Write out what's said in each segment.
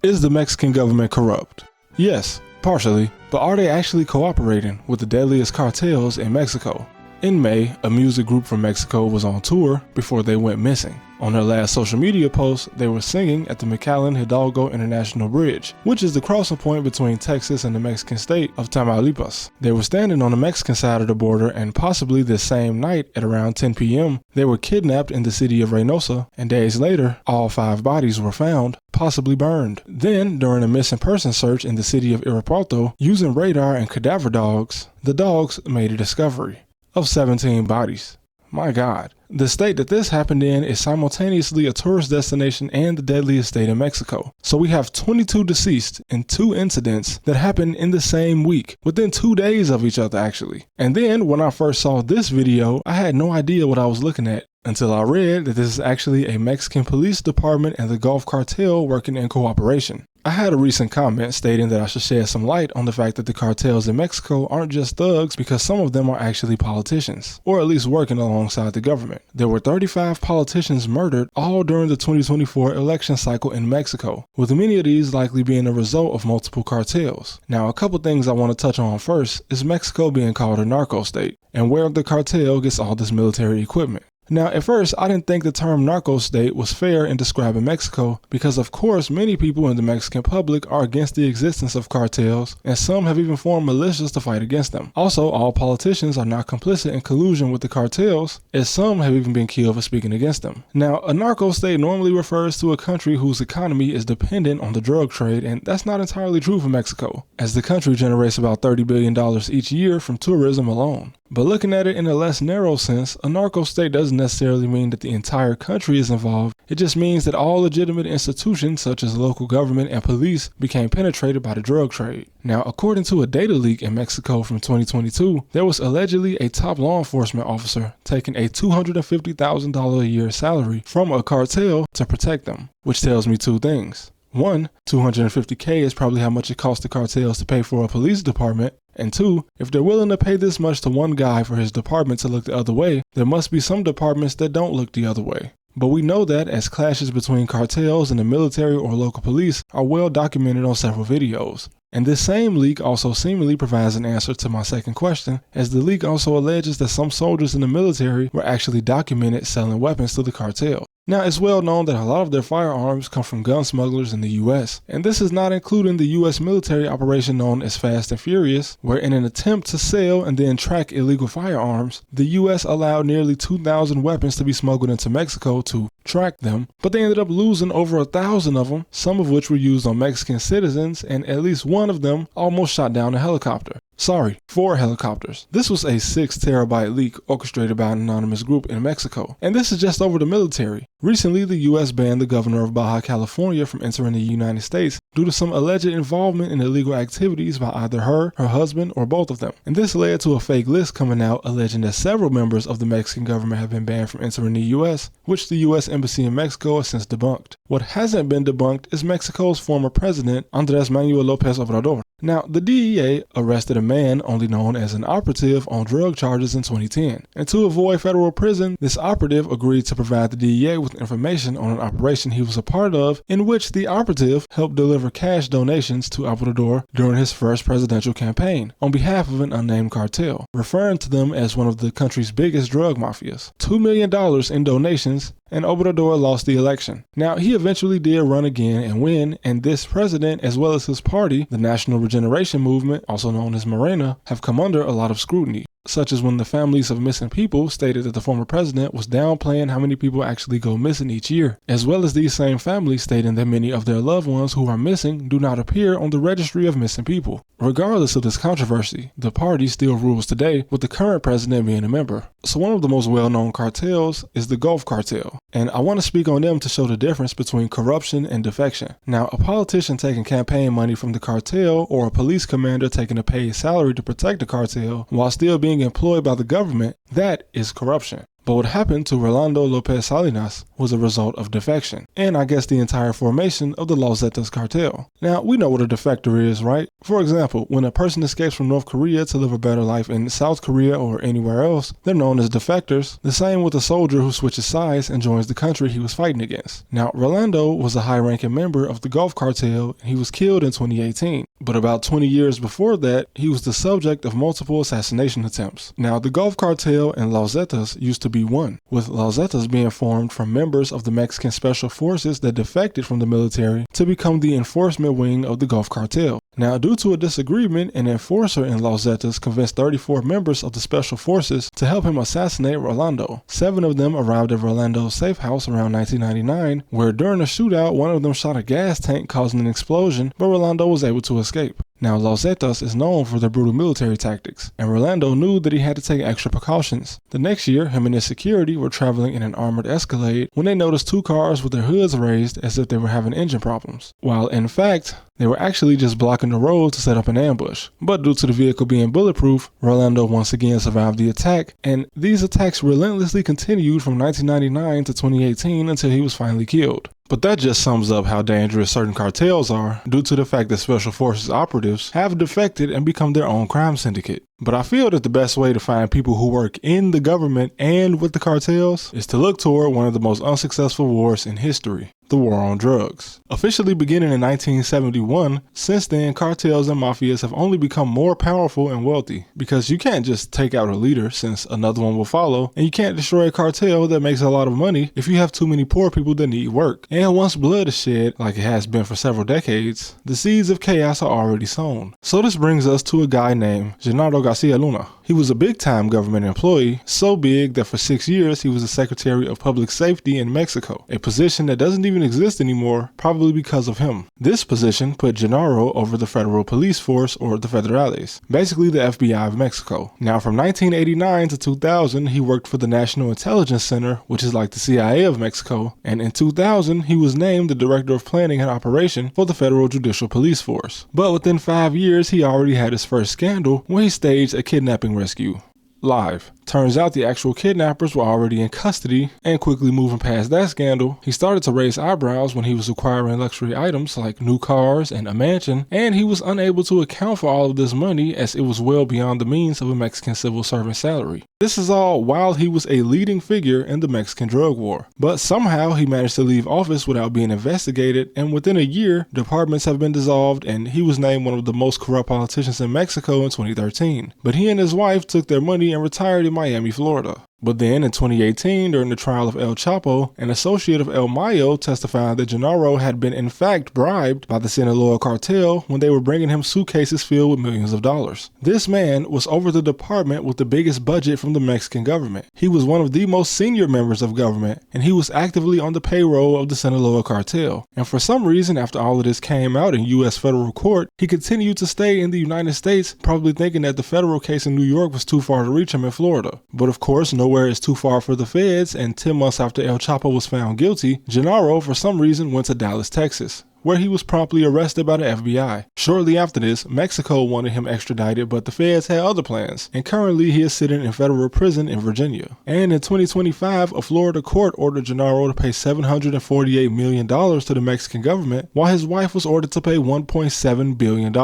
Is the Mexican government corrupt? Yes, partially, but are they actually cooperating with the deadliest cartels in Mexico? In May, a music group from Mexico was on tour before they went missing. On their last social media post, they were singing at the McAllen Hidalgo International Bridge, which is the crossing point between Texas and the Mexican state of Tamaulipas. They were standing on the Mexican side of the border, and possibly this same night at around 10 p.m., they were kidnapped in the city of Reynosa, and days later, all 5 bodies were found, possibly burned. Then, during a missing person search in the city of Irapuato, using radar and cadaver dogs, the dogs made a discovery of 17 bodies. My God. The state that this happened in is simultaneously a tourist destination and the deadliest state in Mexico. So we have 22 deceased in 2 incidents that happened in the same week, within 2 days of each other actually. And then when I first saw this video, I had no idea what I was looking at until I read that this is actually a Mexican police department and the Gulf Cartel working in cooperation. I had a recent comment stating that I should shed some light on the fact that the cartels in Mexico aren't just thugs, because some of them are actually politicians, or at least working alongside the government. There were 35 politicians murdered all during the 2024 election cycle in Mexico, with many of these likely being a result of multiple cartels. Now, a couple things I want to touch on first is Mexico being called a narco state, and where the cartel gets all this military equipment. Now, at first, I didn't think the term narco state was fair in describing Mexico because, of course, many people in the Mexican public are against the existence of cartels, and some have even formed militias to fight against them. Also, all politicians are not complicit in collusion with the cartels, as some have even been killed for speaking against them. Now, a narco state normally refers to a country whose economy is dependent on the drug trade, and that's not entirely true for Mexico, as the country generates about $30 billion each year from tourism alone. But looking at it in a less narrow sense, a narco state doesn't necessarily mean that the entire country is involved. It just means that all legitimate institutions such as local government and police became penetrated by the drug trade. Now, according to a data leak in Mexico from 2022, there was allegedly a top law enforcement officer taking a $250,000 a year salary from a cartel to protect them, which tells me 2 things. 1, $250K is probably how much it costs the cartels to pay for a police department. And 2, if they're willing to pay this much to one guy for his department to look the other way, there must be some departments that don't look the other way. But we know that as clashes between cartels and the military or local police are well documented on several videos. And this same leak also seemingly provides an answer to my second question, as the leak also alleges that some soldiers in the military were actually documented selling weapons to the cartel. Now, it's well known that a lot of their firearms come from gun smugglers in the US, and this is not including the US military operation known as Fast and Furious, where in an attempt to sell and then track illegal firearms, the US allowed nearly 2,000 weapons to be smuggled into Mexico to track them, but they ended up losing over 1,000 of them, some of which were used on Mexican citizens, and at least one of them almost shot down a helicopter. Sorry, 4 helicopters. This was a 6 terabyte leak orchestrated by an anonymous group in Mexico. And this is just over the military. Recently, the US banned the governor of Baja California from entering the United States due to some alleged involvement in illegal activities by either her husband, or both of them. And this led to a fake list coming out alleging that several members of the Mexican government have been banned from entering the US, which the US Embassy in Mexico has since debunked. What hasn't been debunked is Mexico's former president, Andrés Manuel López Obrador. Now, the DEA arrested a man only known as an operative on drug charges in 2010. And to avoid federal prison, this operative agreed to provide the DEA with information on an operation he was a part of, in which the operative helped deliver cash donations to Obrador during his first presidential campaign on behalf of an unnamed cartel, referring to them as one of the country's biggest drug mafias. $2 million in donations, and Obrador lost the election. Now, he eventually did run again and win, and this president, as well as his party, the National Regeneration Movement, also known as Morena, have come under a lot of scrutiny, such as when the families of missing people stated that the former president was downplaying how many people actually go missing each year, as well as these same families stating that many of their loved ones who are missing do not appear on the registry of missing people. Regardless of this controversy, the party still rules today, with the current president being a member. So one of the most well-known cartels is the Gulf Cartel, and I want to speak on them to show the difference between corruption and defection. Now, a politician taking campaign money from the cartel, or a police commander taking a paid salary to protect the cartel while still being employed by the government, that is corruption. But what happened to Rolando Lopez Salinas was a result of defection, and I guess the entire formation of the Los Zetas cartel. Now, we know what a defector is, right? For example, when a person escapes from North Korea to live a better life in South Korea or anywhere else, they're known as defectors. The same with a soldier who switches sides and joins the country he was fighting against. Now, Rolando was a high-ranking member of the Gulf Cartel, and he was killed in 2018. But about 20 years before that, he was the subject of multiple assassination attempts. Now, the Gulf Cartel and Los Zetas used to be one, with Los Zetas being formed from members of the Mexican Special Forces that defected from the military to become the enforcement wing of the Gulf Cartel. Now, due to a disagreement, an enforcer in Los Zetas convinced 34 members of the Special Forces to help him assassinate Rolando. 7 of them arrived at Rolando's safe house around 1999, where during a shootout, one of them shot a gas tank causing an explosion, but Rolando was able to escape. Now, Los Zetas is known for their brutal military tactics, and Rolando knew that he had to take extra precautions. The next year, him and his security were traveling in an armored Escalade when they noticed 2 cars with their hoods raised as if they were having engine problems, while in fact, they were actually just blocking the road to set up an ambush. But due to the vehicle being bulletproof, Rolando once again survived the attack, and these attacks relentlessly continued from 1999 to 2018 until he was finally killed. But that just sums up how dangerous certain cartels are due to the fact that Special Forces operatives have defected and become their own crime syndicate. But I feel that the best way to find people who work in the government and with the cartels is to look toward one of the most unsuccessful wars in history, the war on drugs. Officially beginning in 1971, since then cartels and mafias have only become more powerful and wealthy, because you can't just take out a leader since another one will follow, and you can't destroy a cartel that makes a lot of money if you have too many poor people that need work. And once blood is shed, like it has been for several decades, the seeds of chaos are already sown. So this brings us to a guy named Genaro Garcia Luna. He was a big-time government employee, so big that for 6 years he was the Secretary of Public Safety in Mexico, a position that doesn't even exist anymore, probably because of him. This position put Genaro over the Federal Police Force, or the Federales, basically the FBI of Mexico. Now, from 1989 to 2000, he worked for the National Intelligence Center, which is like the CIA of Mexico, and in 2000, he was named the Director of Planning and Operation for the Federal Judicial Police Force. But within 5 years, he already had his first scandal when he staged a kidnapping rescue. Live. Turns out the actual kidnappers were already in custody, and quickly moving past that scandal, he started to raise eyebrows when he was acquiring luxury items like new cars and a mansion, and he was unable to account for all of this money as it was well beyond the means of a Mexican civil servant salary. This is all while he was a leading figure in the Mexican drug war. But somehow he managed to leave office without being investigated, and within a year, departments have been dissolved and he was named one of the most corrupt politicians in Mexico in 2013. But he and his wife took their money and retired in Miami, Florida. But then in 2018, during the trial of El Chapo, an associate of El Mayo testified that Genaro had been in fact bribed by the Sinaloa cartel when they were bringing him suitcases filled with millions of dollars. This man was over the department with the biggest budget from the Mexican government. He was one of the most senior members of government, and he was actively on the payroll of the Sinaloa cartel. And for some reason, after all of this came out in U.S. federal court, he continued to stay in the United States, probably thinking that the federal case in New York was too far to reach him in Florida. But of course, nowhere is too far for the feds, and 10 months after El Chapo was found guilty, Genaro for some reason went to Dallas, Texas, where he was promptly arrested by the FBI. Shortly after this, Mexico wanted him extradited, but the feds had other plans, and currently he is sitting in federal prison in Virginia. And in 2025, a Florida court ordered Genaro to pay $748 million to the Mexican government, while his wife was ordered to pay $1.7 billion.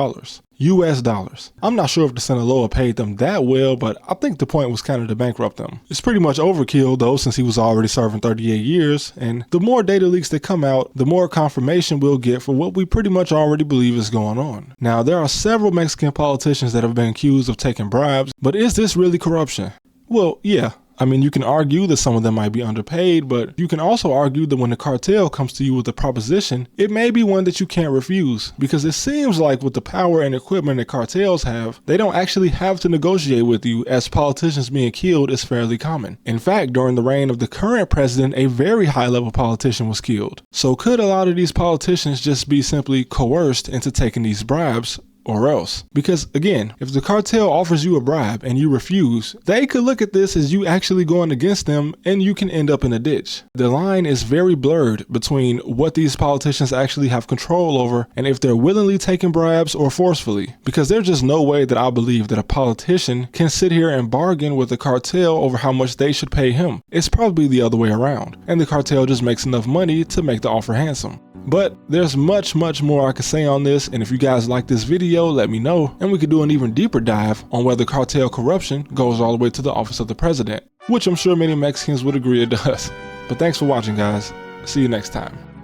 US dollars. I'm not sure if the Sinaloa paid them that well, but I think the point was kind of to bankrupt them. It's pretty much overkill though, since he was already serving 38 years, and the more data leaks that come out, the more confirmation we'll get for what we pretty much already believe is going on. Now, there are several Mexican politicians that have been accused of taking bribes, but is this really corruption? Well, yeah. I mean, you can argue that some of them might be underpaid, but you can also argue that when the cartel comes to you with a proposition, it may be one that you can't refuse, because it seems like with the power and equipment that cartels have, they don't actually have to negotiate with you, as politicians being killed is fairly common. In fact, during the reign of the current president, a very high-level politician was killed. So could a lot of these politicians just be simply coerced into taking these bribes? or else. Because again, if the cartel offers you a bribe and you refuse, they could look at this as you actually going against them and you can end up in a ditch. The line is very blurred between what these politicians actually have control over and if they're willingly taking bribes or forcefully. Because there's just no way that I believe that a politician can sit here and bargain with a cartel over how much they should pay him. It's probably the other way around, and the cartel just makes enough money to make the offer handsome. But there's much more I could say on this, and if you guys like this video, let me know, and we could do an even deeper dive on whether cartel corruption goes all the way to the office of the president, which I'm sure many Mexicans would agree it does. But thanks for watching, guys. See you next time.